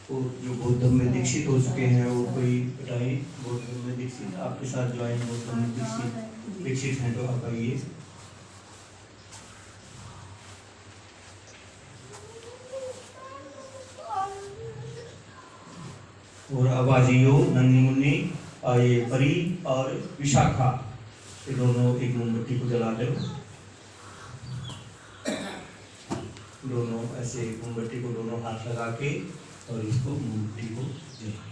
वो जो बौद्ध धर्म में दीक्षित हो चुके हैं वो कोई बताइए, बौद्ध धर्म में दीक्षित आपके साथ ज्वाइन बौद्ध धर्म में दीक्षित हैं तो आप आइए। और अब आ जाइयो नन्ही मुन्नी, ये परी और विशाखा, ये दोनों एक मोमबत्ती को जला दो। दोनों ऐसे मोमबत्ती को दोनों हाथ लगा के और इसको मोमबत्ती को जलाएं।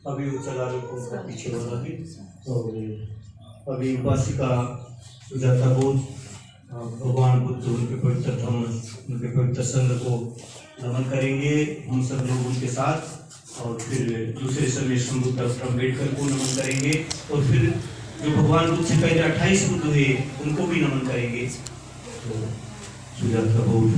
अभी चला लो उसका पीछे वाला भी। और अभी उपासिका सुजाता बोध भगवान बुद्ध उनके पवित्र धर्म उनके पवित्र संघ को नमन करेंगे हम सब लोग उनके साथ। और फिर दूसरे समय शंभु डॉक्टर अम्बेडकर को नमन करेंगे और फिर जो भगवान बुद्ध से पहले 28 बुद्ध हुए उनको भी नमन करेंगे। तो सुजाता बोध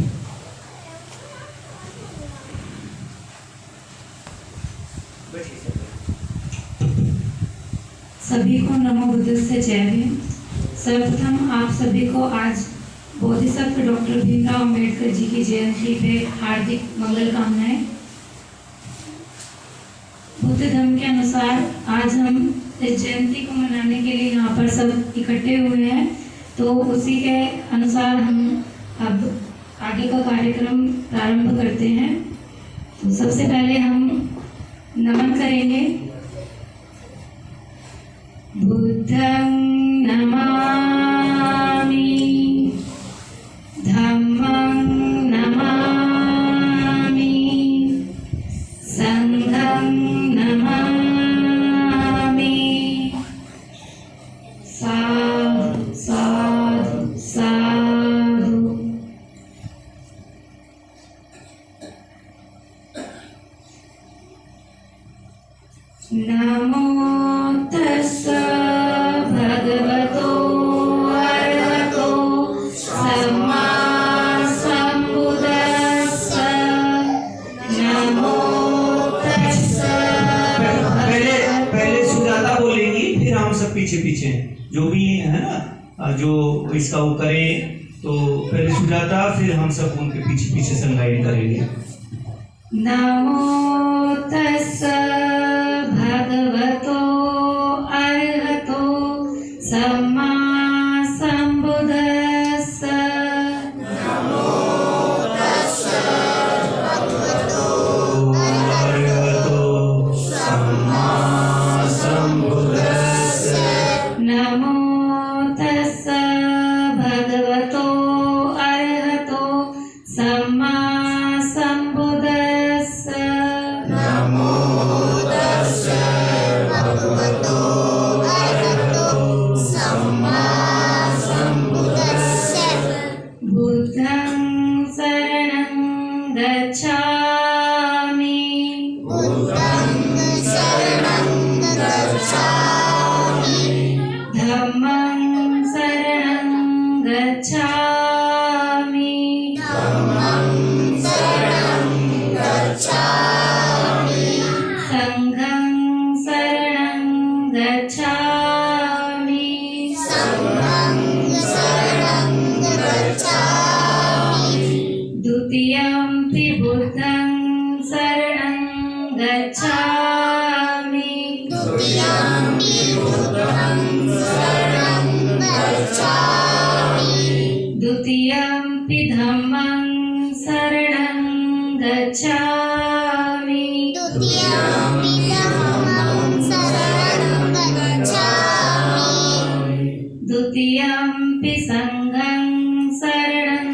सभी को नमो बुद्धस्य जय भीम। सर्वप्रथम आप सभी को आज बोधिसत्व डॉक्टर भीमराव अम्बेडकर जी की जयंती पे हार्दिक मंगल कामनाएं। बुद्ध धर्म के अनुसार आज हम इस जयंती को मनाने के लिए यहाँ पर सब इकट्ठे हुए हैं, तो उसी के अनुसार हम अब आगे का कार्यक्रम प्रारंभ करते हैं। तो सबसे पहले हम नमन करेंगे। बुद्धं नमामि, धम्मं नमामि, संघं नमामि। साधु साधु साधु। नमो तस्स भगवतो अरहतो सम्मा संबुद्धस्स। नमो तस्स। पहले सुजाता बोलेंगी फिर हम सब पीछे पीछे जो भी है ना जो इसका वो करे, तो पहले सुजाता फिर हम सब उनके पीछे पीछे संगायन करेंगे। नमो तस्स भगवतो अरहतो सम्मा संबुद्धस्स। नमो तस्स भगवतो अरहतो सम्मा संबुद्धस्स। नमो तस्स भगवतो अरहतो सम्मा संबुद्धस्स। नमो तस्स भगवतो अरहतो सम्मा संबुद्धस्स। बुद्धं शरणं गच्छामि, बुद्धं शरणं गच्छामि, धम्मं शरणं गच्छामि, धम्मं शरणं गच्छामि, संघं शरणं गच्छामि, संघं शरणं गच्छामि, द्वितीयंपि बुद्धं शरणं गच्छामि, द्वितीयंपि बुद्धं शरणं गच्छामि, द्वितीयंपि धम्मं शरणं गच्छामि, द्वितीयंपि धम्मं शरणं गच्छामि, द्वितीयंपि संघं शरणं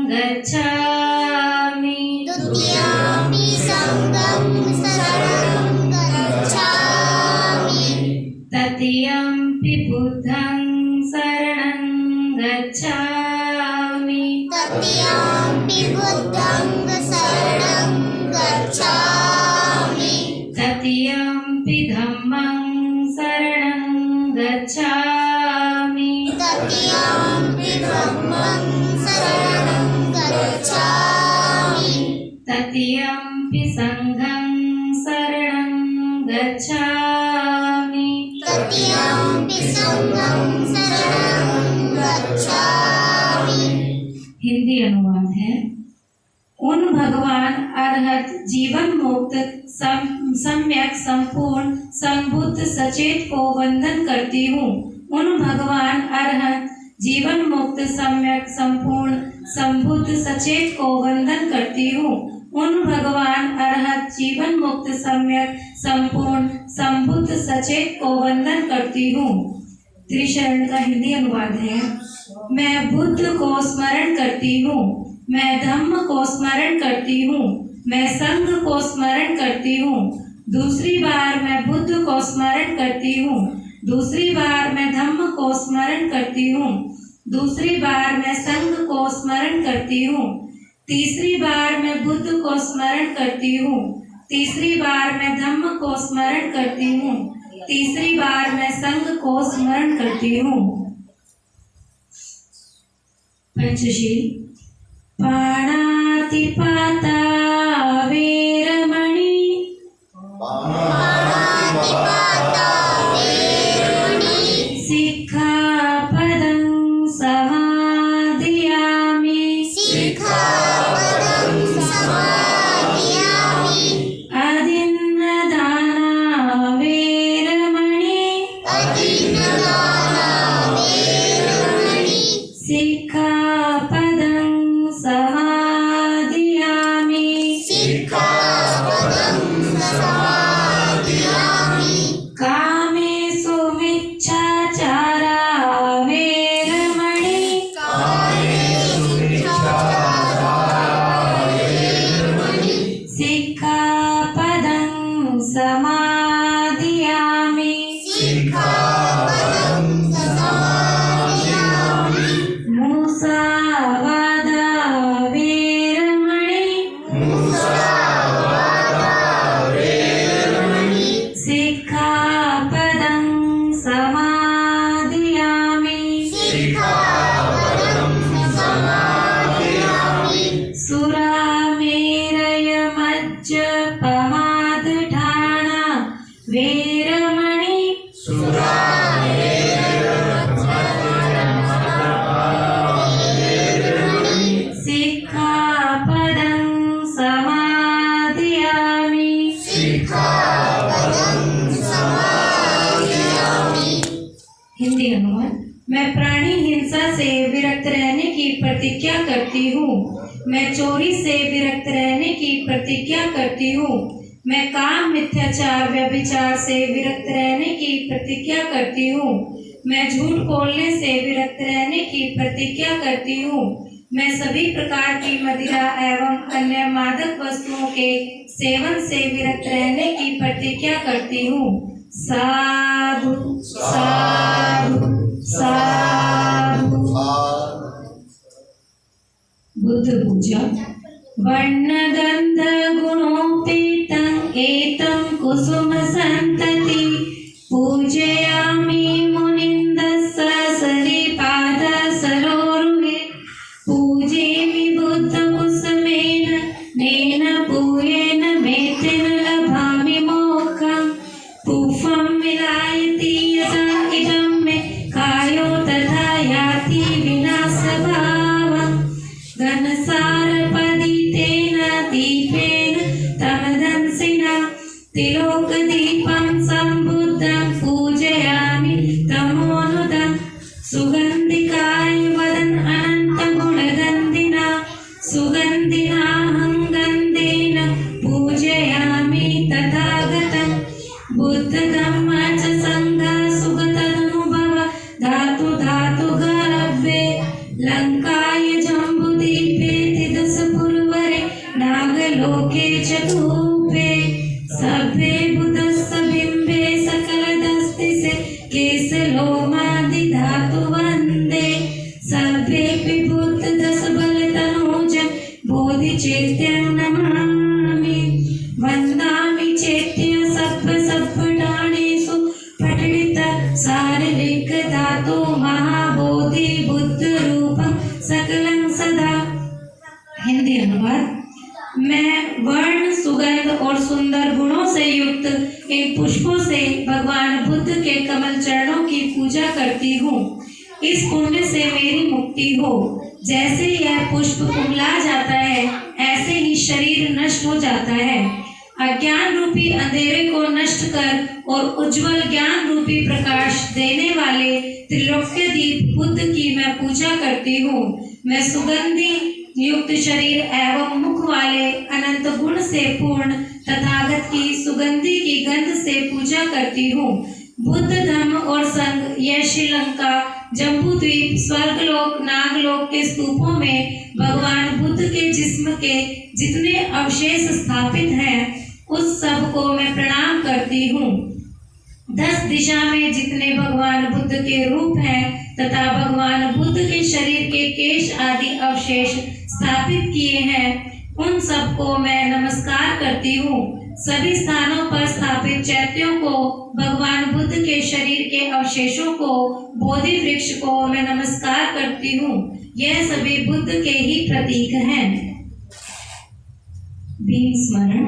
गच्छामि, द्वितीयंपि संघं शरणं गच्छामि, तृतीयंपि बुद्धं शरणं गच्छामि, तृतीयंपि बुद्धं शरणं गच्छामि, तृतीयं शरणं गच्छामि तृतीयंपि संघं शरणं गच्छामि। हिंदी अनुवाद है। उन भगवान अरहत जीवन मुक्त सम्यक संपूर्ण संबुद्ध सचेत को वंदन करती हूँ। उन भगवान अरहत जीवन मुक्त सम्यक संपूर्ण संबुद्ध सचेत को वंदन करती हूँ। उन भगवान अरहत जीवन मुक्त सम्यक संपूर्ण संबुद्ध सचेत को वंदन करती हूँ। त्रिशरण का हिंदी अनुवाद है। मैं बुद्ध को स्मरण करती हूँ, मैं धम्म को स्मरण करती हूँ, मैं संघ को स्मरण करती हूँ। दूसरी बार मैं बुद्ध को स्मरण करती हूँ, दूसरी बार मैं धम्म को स्मरण करती हूँ, दूसरी बार मैं संघ को स्मरण करती हूँ, तीसरी बार मैं बुद्ध को स्मरण करती हूँ, तीसरी बार मैं धम्म को स्मरण करती हूँ, तीसरी बार मैं संघ को स्मरण करती हूँ। पंचशील। पाणातिपाता वेरमणि सिक्खापदं समादयामि अदिन्नदाना वेरमणि सिक्खापदं समादयामि कामेषु मिच्छाचारा वेरमणि सिक्खापदं समादयामि मुसावादा वेरमणि सिक्खापदं समादयामि सुरामेरय मज्जपमादठाना वेरमणि सिक्खापदं समादयामि हिंदी अनुवाद। मैं प्राणी हिंसा से विरक्त रहने की प्रतिज्ञा करती हूँ, मैं चोरी से विरक्त रहने की प्रतिज्ञा करती हूँ, मैं काम मिथ्याचार व्यभिचार से विरक्त रहने की प्रतिज्ञा करती हूँ, मैं झूठ बोलने से विरक्त रहने की प्रतिज्ञा करती हूँ, मैं सभी प्रकार की मदिरा एवं अन्य मादक वस्तुओं के सेवन से विरक्त रहने की प्रतिज्ञा करती हूँ। साधु साधु साधु। बुद्ध पूजा। वर्णगंध गुणोपेतं एतं कुसुम संतति पूजयामि मुनिन्दस्य सरिपाद सरोरुहे पूजेमि बुद्ध कुसुमेन नेन पूयेन मेतेन लभामि मोक्षं पुष्पं मिलायति यथा इदं मे कायो तथा याति विनाशभावम् घनसारपदितेन दीपेन तमदंसिना तिलोकदीपं सम्बुद्धं पूजयामि तमोनुदं सुगन्धिकाय वदन् अनन्तगुणगन्धिना सुगन्धिनाहं गन्धेन पूजयामि तथागतं बुद्धधम्म च सङ्घः सुगतनुभव धातु धातु गलभ्ये लङ्काय जम्बुदीपे तिदसपुरवरे नागलोके चतुर्भे सभ्ये बुधस्य बिम्बे सकलदस्तिसे केशलोमादि धातु वन्दे सभ्येऽपि बुद्धदशबलतनूजं बोधिचैत्यं नमामि वन्दामि चैत्य सप्तसप्तानि युक्त इन पुष्पों से भगवान बुद्ध के कमल चरणों की पूजा करती हूँ। इस पुण्य से मेरी मुक्ति हो। जैसे यह पुष्प कुमला जाता है, ऐसे ही शरीर नष्ट हो जाता है। अज्ञान रूपी अंधेरे को नष्ट कर और उज्जवल ज्ञान रूपी प्रकाश देने वाले त्रिलोक्य दीप बुद्ध की मैं पूजा करती हूँ। मैं सुगंधि युक्त शरीर एवं मुख वाले अनंत गुण से पूर्ण तथागत की सुगंधि की गंध से पूजा करती हूँ। बुद्ध धम्म और संघ यह श्रीलंका, जम्बूद्वीप, स्वर्गलोक, नागलोक के स्तूपों में भगवान बुद्ध के जिस्म के जितने अवशेष स्थापित हैं, उस सब को मैं प्रणाम करती हूँ। 10 दिशा में जितने भगवान बुद्ध के रूप हैं तथा भगवान बुद्ध के शरीर के केश आदि अवशेष स्थापित किए हैं, उन सबको मैं नमस्कार करती हूँ। सभी स्थानों पर स्थापित चैत्यों को, भगवान बुद्ध के शरीर के अवशेषों को, बोधि वृक्ष को मैं नमस्कार करती हूँ। यह सभी बुद्ध के ही प्रतीक हैं। भीम स्मरण।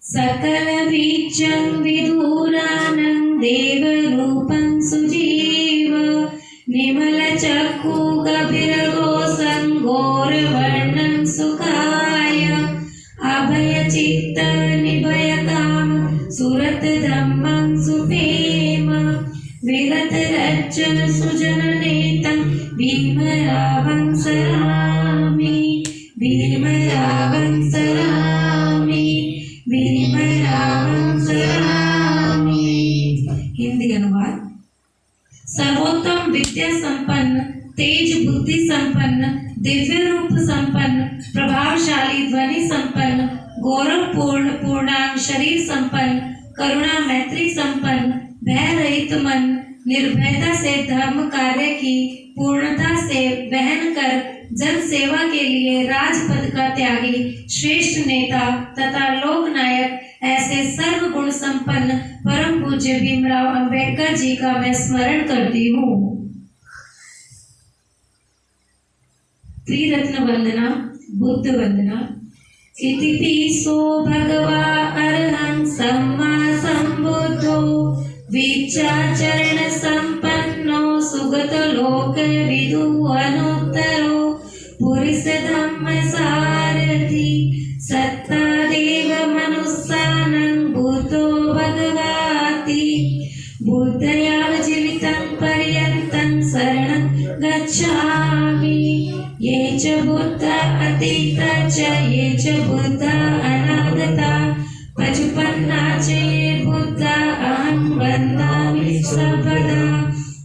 सकल बीजं विदुरानं देव रूपं सुजीव, निर्मल चक्षु गभीर गोसं घोर वर्णं सुखाय, अभय चित्त निभय काम सुरत धम्मं सुफेम, विगत रज्जन सुजन नेतं भीम रावं सरामि, भीम रावं सरामि, भीम रावं सरामि। हिंदी अनुवाद। सर्वोत्तम विद्या संपन्न, तेज बुद्धि संपन्न, दिव्य रूप संपन्न, प्रभावशाली ध्वनि संपन्न, गौरव पूर्ण पूर्णांग शरीर संपन्न, करुणा मैत्री संपन्न, भय रहित मन, निर्भयता से धर्म कार्य की पूर्णता से वहन कर जन सेवा के लिए राजपद का त्यागी श्रेष्ठ नेता तथा लोक नायक, ऐसे सर्व गुण संपन्न परम पूज्य भीमराव अंबेडकर जी का मैं स्मरण करती हूँ। त्रिरत्न वंदना, बुद्ध वंदना। इति पिसो भगवा अरहं सम्मा संबुद्धो, विचाचरण संपन्नो सुगत लोक विदु अनुत्तरो, पुरुष धम्म सारथि सत्ता देव मनुष्यानं बुद्धो भगवाति, बुद्धया जीवितं पर्यन्तं शरणं गच्छामि। ये च बुद्धा अतीता च ये च बुद्धा अनागता, पचुपन्ना च ये बुद्धा अहं वन्दामि सर्वदा।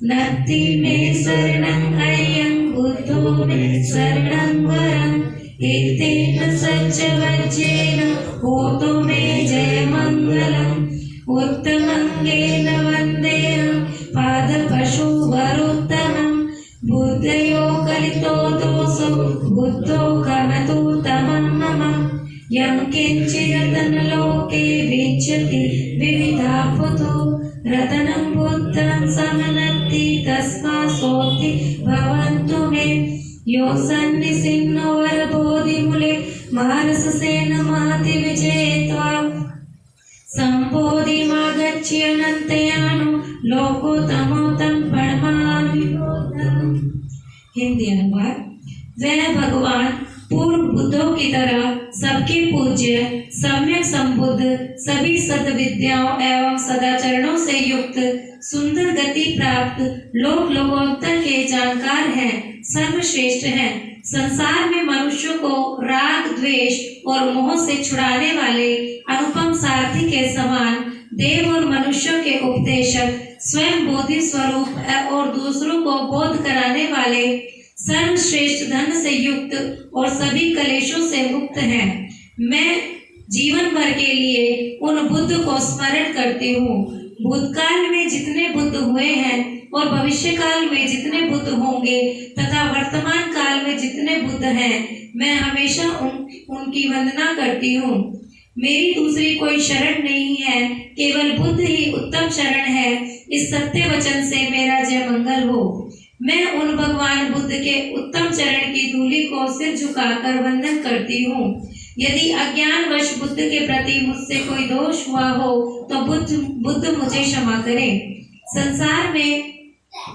नत्ति मे शरणं अयं बुद्धो मे शरणं वरम्, एतेन सच्चवज्रेण होतु मे जयमङ्गलम्। उत्तमङ्गेन वन्देऽहं पादपशु वरोत्तमम्, बुद्धयो कलितो दोषो बुद्धो कमतु तमं मम। यं किञ्चिदतनलोके विच्यति विविधा पुतो, रतनं बुद्धं समनत्ति तस्मात् सोऽस्ति भवन्तु मे। यो सन्निसिन्नो वरबोधिमूले महर्षसेन महति विजयित्वा, सम्बोधिमागच्छ्य अनन्तयानो लोकोत्तमो तं प्रणमामि बुद्धम्। हिंदी अनुवाद। वह भगवान पूर्व बुद्धों की तरह सबके पूज्य, सम्यक संबुद्ध, सभी सद्विद्याओं एवं सदाचरणों से युक्त, सुंदर गति प्राप्त, लोक लोकोत्तर के जानकार हैं, सर्वश्रेष्ठ हैं। संसार में मनुष्यों को राग, द्वेष और मोह से छुड़ाने वाले अनुपम सारथी के समान, देव और मनुष्यों के उपदेशक, स्वयं बोधि स्वरूप और दूसरों को बोध कराने वाले, सर्वश्रेष्ठ धन से युक्त और सभी कलेशों से मुक्त हैं। मैं जीवन भर के लिए उन बुद्ध को स्मरण करती हूँ। भूतकाल में जितने बुद्ध हुए हैं और भविष्य काल में जितने बुद्ध होंगे तथा वर्तमान काल में जितने बुद्ध हैं, मैं हमेशा उनकी वंदना करती हूँ। मेरी दूसरी कोई शरण नहीं है, केवल बुद्ध ही उत्तम शरण है। इस सत्य वचन से मेरा जय मंगल हो। मैं उन भगवान बुद्ध के उत्तम चरण की धूलि को सिर झुकाकर वंदन करती हूँ। यदि अज्ञानवश बुद्ध के प्रति मुझसे कोई दोष हुआ हो तो बुद्ध मुझे क्षमा करें। संसार में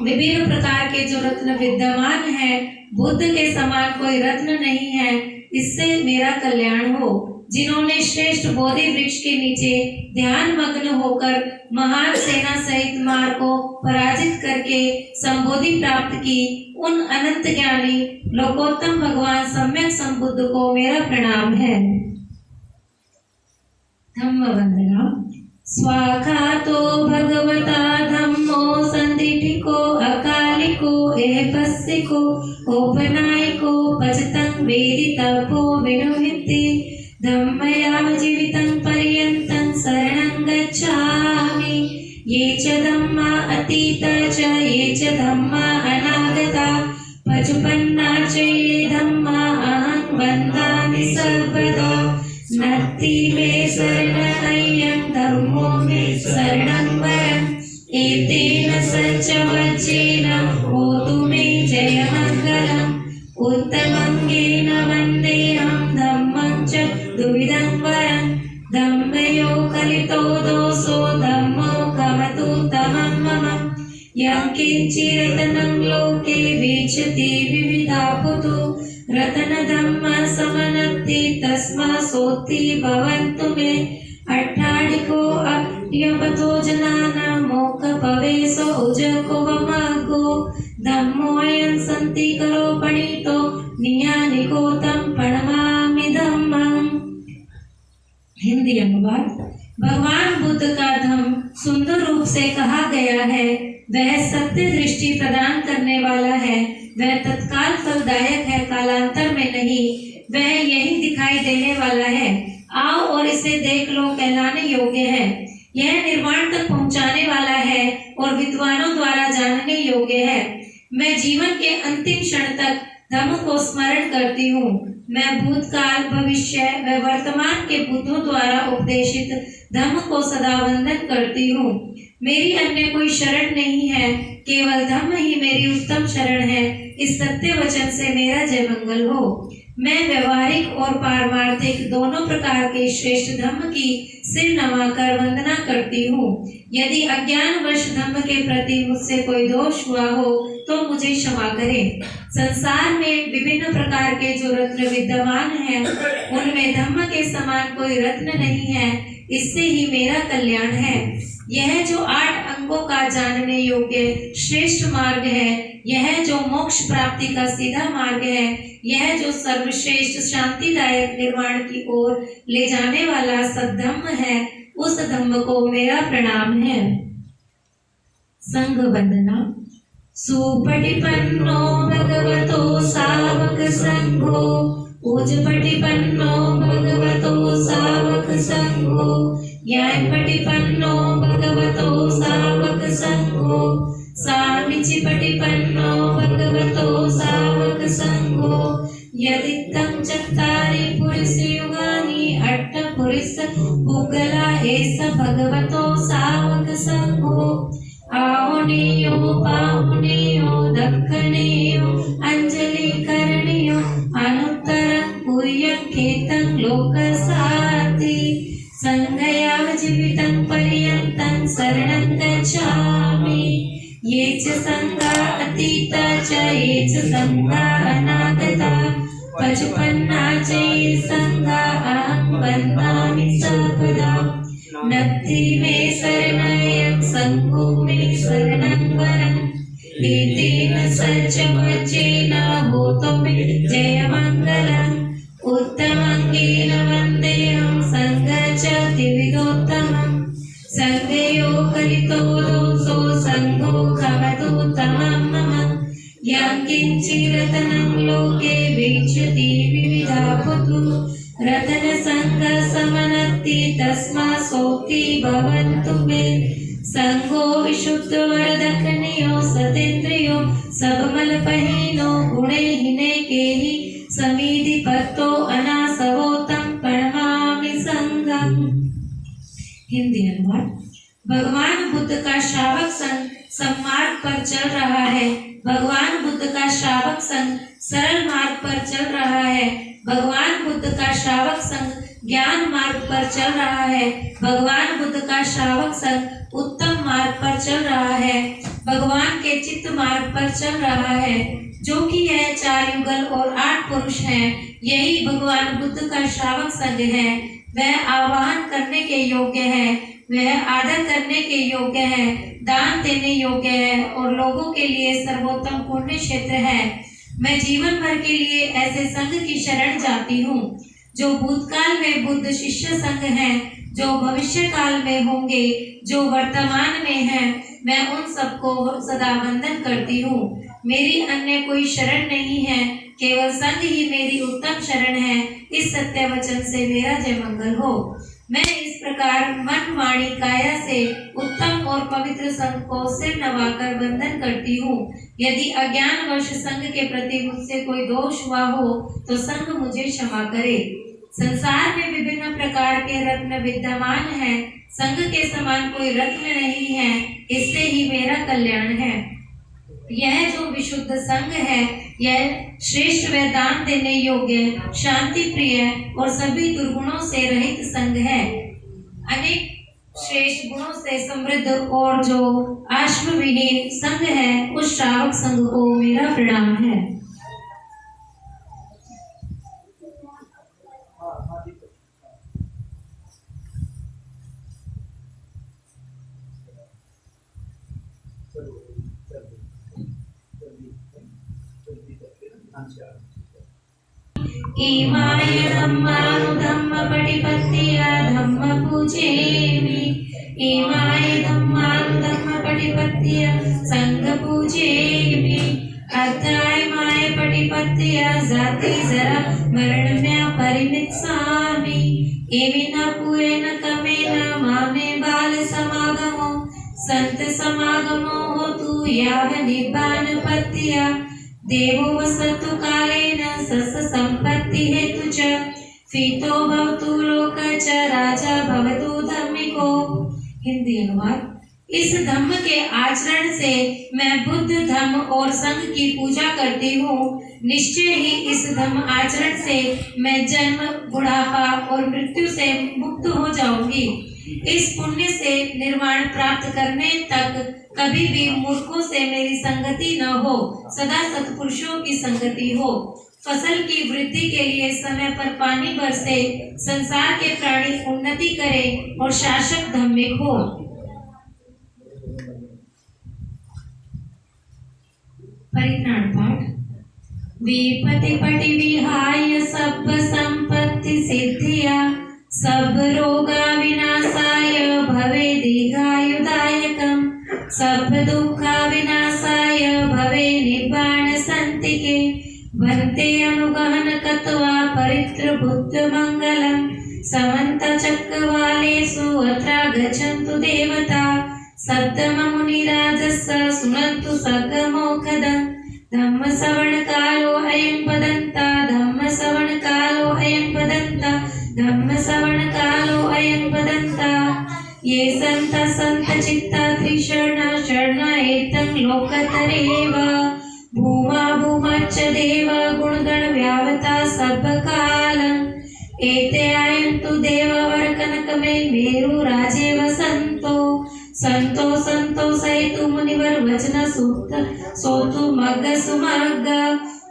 विभिन्न प्रकार के जो रत्न विद्यमान है, बुद्ध के समान कोई रत्न नहीं है, इससे मेरा कल्याण हो। जिन्होंने श्रेष्ठ बोधि वृक्ष के नीचे ध्यान मग्न होकर महान सेना सहित मार को पराजित करके संबोधि प्राप्त की, उन अनंत ज्ञानी लोकोत्तम भगवान सम्यक संबुद्ध को मेरा प्रणाम है। धम्म वंदना। स्वाखातो भगवता धम्मो संदिठिको अकालिको एपस्सिको औपनायिको पचतं वेदितव्यो विनुहिति धम्मया जीवितं पर्यन्तं शरणं गच्छामि। ये च धम्मा अतीता च ये च धम्मा अनागता पचुपन्ना च ये धम्मा अहं वन्दामि सर्वदा। नत्ति मे शरणमय्यं धम्मो मे शरणं वरम् एतेन सच्च होतु मे जयमङ्गलम्। उत्तमङ्गेन वन्देऽहं धम्मं च द्विविधं वरम् धम्मयो कलितो दोषो धम्मो कमतुत्तमं मम। यं किञ्चिरतनं लोके विचति विविधा पुतो रत्नधम्म समनत्ति तस्मा सोति भवन्तु मे। अट्ठाडिको अप्यपतो जनानां मोक्षपवेशो उजको वमगो धम्मोऽयं सन्ति करो पणितो नियानिको तं प्रणमामि धम्मम्। हिंदी अनुवाद। भगवान बुद्ध का धम्म सुंदर रूप से कहा गया है। वह सत्य दृष्टि प्रदान करने वाला है। वह तत्काल फलदायक है, कालांतर में नहीं। वह यही दिखाई देने वाला है। आओ और इसे देख लो, कहलाने योग्य है। यह निर्वाण तक पहुंचाने वाला है और विद्वानों द्वारा जानने योग्य है। मैं जीवन के अंतिम क्षण तक धम्म को स्मरण करती हूँ। मैं भूतकाल, भविष्य व वर्तमान के बुद्धों द्वारा उपदेशित धम्म को सदा वंदन करती हूँ। मेरी अन्य कोई शरण नहीं है, केवल धम्म ही मेरी उत्तम शरण है। इस सत्य वचन से मेरा जय मंगल हो। मैं व्यवहारिक और पारमार्थिक दोनों प्रकार के श्रेष्ठ धम्म की सिर नवाकर वंदना करती हूँ। यदि अज्ञानवश धम्म के प्रति मुझसे कोई दोष हुआ हो तो मुझे क्षमा करें। संसार में विभिन्न प्रकार के जो रत्न विद्यमान हैं, उनमें धम्म के समान कोई रत्न नहीं है, इससे ही मेरा कल्याण है। यह जो 8 अंगों का जानने योग्य श्रेष्ठ मार्ग है, यह जो मोक्ष प्राप्ति का सीधा मार्ग है, यह जो सर्वश्रेष्ठ शांतिदायक निर्वाण की ओर ले जाने वाला सद्धम्म है, उस धम्म को मेरा प्रणाम है। संघ वंदना। सुपटिपन्नो भगवतो सावक संघो उजपटिपन्नो भगवतो सावक संघो न्यायपटिपन्नो भगवतो सावक संघो सामिचिपटिपन्नो भगवतो सावक संघो यदित्तं चत्तारि पुरुषयुगानि अट्टपुरुष पुगला एष भगवतो सावक संघो आहुनेयो पाहुनेयो दक्षिणेयो अंजलि करणेयो अनुत्तरं कुर्यखेतं लोकसाति संगया जीवितं पर्यन्तं शरणं गच्छामि। ये च संगा अतीता च ये च संगा अनागता पचपन्ना च ये संगा अहं वन्दामि सर्वदा। नत्ति मे शरणं संघो मे शरणं वरम् एतेन सच्च होतु मे जयमङ्गलम्। उत्तमङ्गेन वन्देऽहं संघं च त्रिविधोत्तमम् संघयो कलितो दोषो संघो खमतुत्तमं मम। यं किञ्चिरतनं लोके विचति विविधा पुतु रत्नसंग समनत्ति तस्मा सोति भवन्तु मे। संघो विशुद्ध वरदक्षिणयो सतेन्द्रियो सबमलपहीनो गुणहीने केहि समीधि पत्तो अनासवो तं प्रणमामि संघम्। हिंदी अनुवाद। भगवान बुद्ध का श्रावक संघ सन्मार्ग पर चल रहा है। भगवान बुद्ध का श्रावक संघ सरल मार्ग पर चल रहा है। भगवान बुद्ध का श्रावक संघ ज्ञान मार्ग पर चल रहा है। भगवान बुद्ध का श्रावक संघ उत्तम मार्ग पर चल रहा है। भगवान के चित्त मार्ग पर चल रहा है, जो कि यह 4 युगल और 8 पुरुष हैं। यही भगवान बुद्ध का श्रावक संघ है। वह आह्वान करने के योग्य है, वह आदर करने के योग्य है, दान देने योग्य है और लोगों के लिए सर्वोत्तम पुण्य क्षेत्र है। मैं जीवन भर के लिए ऐसे संघ की शरण जाती हूँ जो भूतकाल में बुद्ध शिष्य संघ हैं, जो भविष्य काल में होंगे, जो वर्तमान में हैं। मैं उन सबको सदा वंदन करती हूँ। मेरी अन्य कोई शरण नहीं है, केवल संघ ही मेरी उत्तम शरण है। इस सत्य वचन से मेरा जय मंगल हो। मैं इस प्रकार मन वाणी काया से उत्तम और पवित्र संघ को सिर नवाकर वंदन करती हूँ। यदि अज्ञानवश संघ के प्रति मुझसे कोई दोष हुआ हो तो संघ मुझे क्षमा करे। संसार में विभिन्न प्रकार के रत्न विद्यमान हैं, संघ के समान कोई रत्न नहीं है, इससे ही मेरा कल्याण है। यह जो विशुद्ध संघ है, यह श्रेष्ठ व दान देने योग्य, शांति प्रिय और सभी दुर्गुणों से रहित संघ है। अनेक श्रेष्ठ गुणों से समृद्ध और जो आश्म विहीन संघ है, उस श्रावक संघ को मेरा प्रणाम है। इमाय धम्मानुधम्म पटिपत्तिया धम्म पूजेमि। इमाय धम्मानुधम्म पटिपत्तिया संघ पूजेमि। अध्याय माय पटिपत्तिया जाति जरा मरण में परिमित्सामि। एविना पुएन कमेन मामे बाल समागमो संत समागमो होतु याव निब्बान पत्तिया। देवो वसतु कालेन सस संपत्ति हेतु च। फीतो भवतु लोक च राजा भवतु धम्मिको। हिंदी अनुवाद। इस धम्म के आचरण से मैं बुद्ध धम्म और संघ की पूजा करती हूँ। निश्चय ही इस धम्म आचरण से मैं जन्म, बुढ़ापा और मृत्यु से मुक्त हो जाऊंगी। इस पुण्य से निर्वाण प्राप्त करने तक कभी भी मूर्खों से मेरी संगति न हो, सदा सत्पुरुषों की संगति हो। फसल की वृद्धि के लिए समय पर पानी बरसे, संसार के प्राणी उन्नति करें और शासक धार्मिक हो। परित्राण पाठ। विपति पटि विहाय सब संपत्ति सिद्धिया। सब रोगा विनाशाय भवे दीर्घायुदायकम्। सब दुःखा विनाशाय भवे निब्बाण संतिके। भन्ते अनुगहन कत्वा परित्र बुद्ध मंगलम्। समन्त चक्रवालेषु अत्र गच्छन्तु देवता। सप्तम मुनिराजस्य सुनन्तु सगमोखदम्। धम्म श्रवण कालो अयं वदन्ता। धम्म श्रवण कालो अयं वदन्ता। धम्म श्रवण कालो अयं वदन्ता। ये संत चित्ता त्रिशरण शरण एतं लोकतरेव। भूमा भूमच्च देव गुणगण व्यावता सब कालम्। एते आयन्तु देववर कनकमय मेरु राजे वसन्तो। संतो संतो सहितु मुनिवर वचन सूक्त सोतु मग्ग सुमग्ग।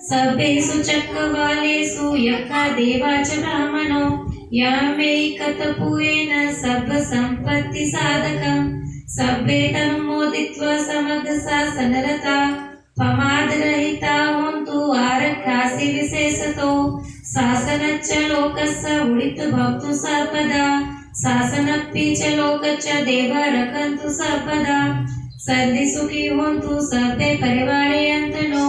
सर्वेषु चक्रवालेषु यज्ञा देवा च ब्राह्मणो। यामेकतपुएन सब संपत्ति साधकम्। सभ्ये तन्मोदित्वा समग्र शासनरता। प्रमादरहिता होन्तु आरक्षासि विशेषतो। शासनच्च लोकस्य उडित भवतु सर्वदा। शासनपि च लोकच्च देव रक्षन्तु सर्वदा। सर्वे सुखी होन्तु सर्वे परिवारे अन्तनो।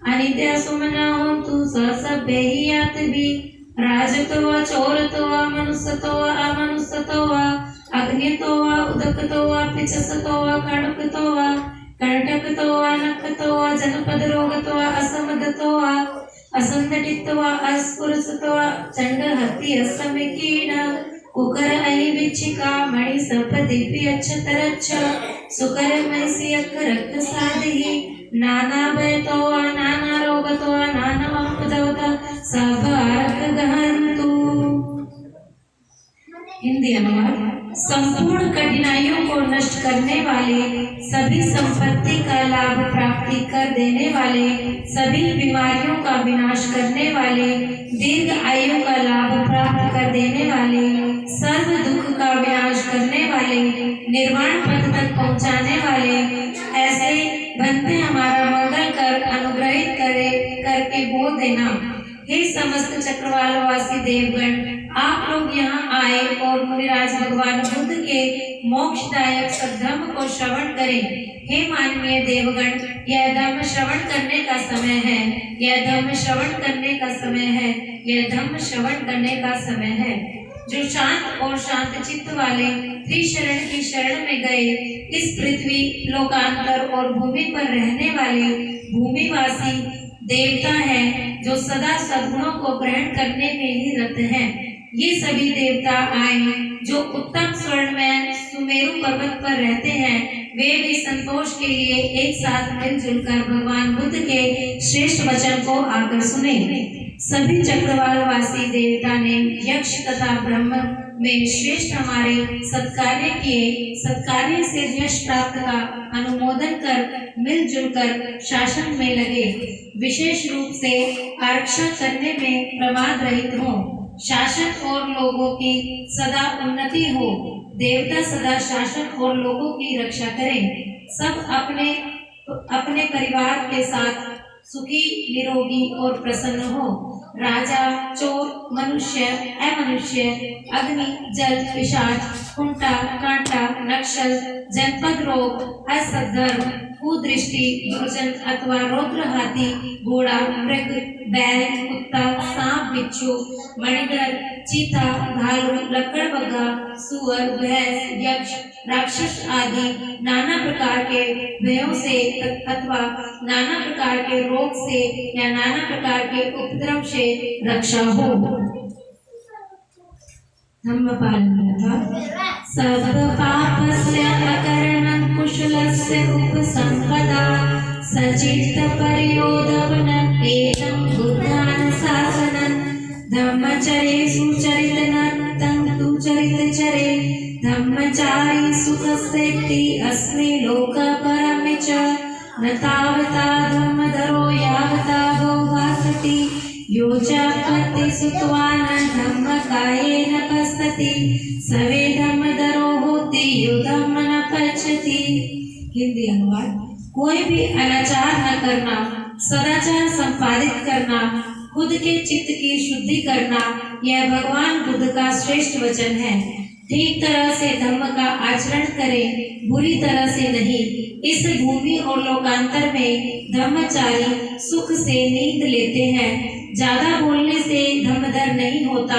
अनिद्रा सुमना होन्तु सर्वे हि यातभिः। राजतो वा चोरतो वा मनुष्यतो वा अमनुष्यतो वा। अग्नितो वा उदकतो वा पिचसतो वा कणकतो वा। कर्णकतो वा नखतो वा जनपद रोगतो वा असमदतो वा। असंघटितो वा अस्फुरसतो वा चंड हत्ति असमिकीण। कुकर अहि विच्छिका मणि सप दिव्य अक्षतरच्छ। सुकर मैसी अख रक्त साधिहि। नाना भयतो वा नाना रोगतो वा नाना अम्पदवत। सब आरक अनुग्रहन्तु। हिंदी अनुवाद। संपूर्ण कठिनाइयों को नष्ट करने वाले, सभी संपत्ति का लाभ प्राप्ति कर देने वाले, सभी बीमारियों का विनाश करने वाले, दीर्घ आयु का लाभ प्राप्त कर देने वाले, सर्व दुख का विनाश करने वाले, निर्वाण पद तक पहुंचाने वाले, ऐसे बनते हमारा मंगल कर अनुग्रहित करके बोल देना। हे समस्त चक्रवालवासी देवगण, आप लोग यहाँ आए और मुनिराज भगवान बुद्ध के मोक्षदायक सद्धर्म को श्रवण करें। हे माननीय देवगण, यह धर्म श्रवण करने का समय है, यह धर्म श्रवण करने का समय है, यह धर्म श्रवण करने का समय है। जो शांत और शांत चित्त वाले त्रिशरण की शरण में गए, इस पृथ्वी, लोकांतर और भूमि पर रहने वाले भूमिवासी देवता है, जो सदा सद्गुणों को ग्रहण करने में ही रत हैं। ये सभी देवता आए जो उत्तम स्वर्ण में सुमेरु पर्वत पर रहते हैं, वे भी संतोष के लिए एक साथ मिलजुल कर भगवान बुद्ध के श्रेष्ठ वचन को आकर सुने। सभी चक्रवालवासी देवता ने यक्ष तथा ब्रह्म में श्रेष्ठ हमारे सत्कार्य किए, सत्कार्य से यश प्राप्त का अनुमोदन कर मिलजुल कर शासन में लगे। विशेष रूप से आरक्षण करने में प्रमाद रहित हो, शासन और लोगों की सदा उन्नति हो। देवता सदा शासन और लोगों की रक्षा करें। सब अपने अपने परिवार के साथ सुखी, निरोगी और प्रसन्न हो। राजा, चोर, मनुष्य, अमनुष्य, अग्नि, जल, पिशाच, कुंटा, कांटा, नक्शल, जनपद रोग, असद्धर्म, कुदृष्टि, दुर्जन अथवा रौद्र हाथी, घोड़ा, मृग, बैल, कुत्ता, सांप, बिच्छू, मणिधर, चीता, भालू, लकड़बग्घा, सुअर, भैंस, यक्ष, राक्षस आदि नाना प्रकार के भयों से अथवा नाना प्रकार के रोग से या नाना प्रकार के उपद्रव से रक्षा हो। धम्मपालन था। सब पापस्य अकरणं कुशलस्य उपसंपदा, सचित्त पर्योदवनं एतं बुद्धान् शासनं, धम्मचरे सुचरितनं तु चरितचरे, धम्मचारी सुखस्येति अस्मि लोकपरमे च, न तावता धम्मधरो यावता भो भासति, यो चापत्ति सुत्वान धम्मकायेन पश्यति, सवे धम्मधरो होति यो धम्म न पश्यति। हिंदी अनुवाद। कोई भी अनाचार न करना, सदाचार संपादित करना, खुद के चित्त की शुद्धि करना, यह भगवान बुद्ध का श्रेष्ठ वचन है। ठीक तरह से धर्म का आचरण करें, बुरी तरह से नहीं। इस भूमि और लोकांतर में धर्मचारी सुख से नींद लेते हैं। ज्यादा बोलने से धर्मधर नहीं होता।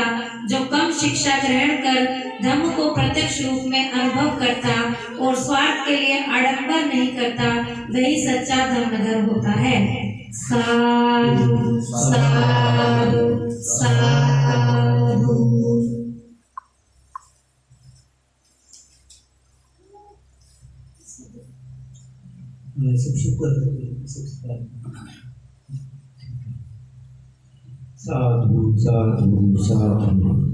जो कम शिक्षा ग्रहण कर धर्म को प्रत्यक्ष रूप में अनुभव करता और स्वार्थ के लिए आडंबर नहीं करता, वही सच्चा धर्मधर होता है। साधु साधु साधु। साधु साधु साधु।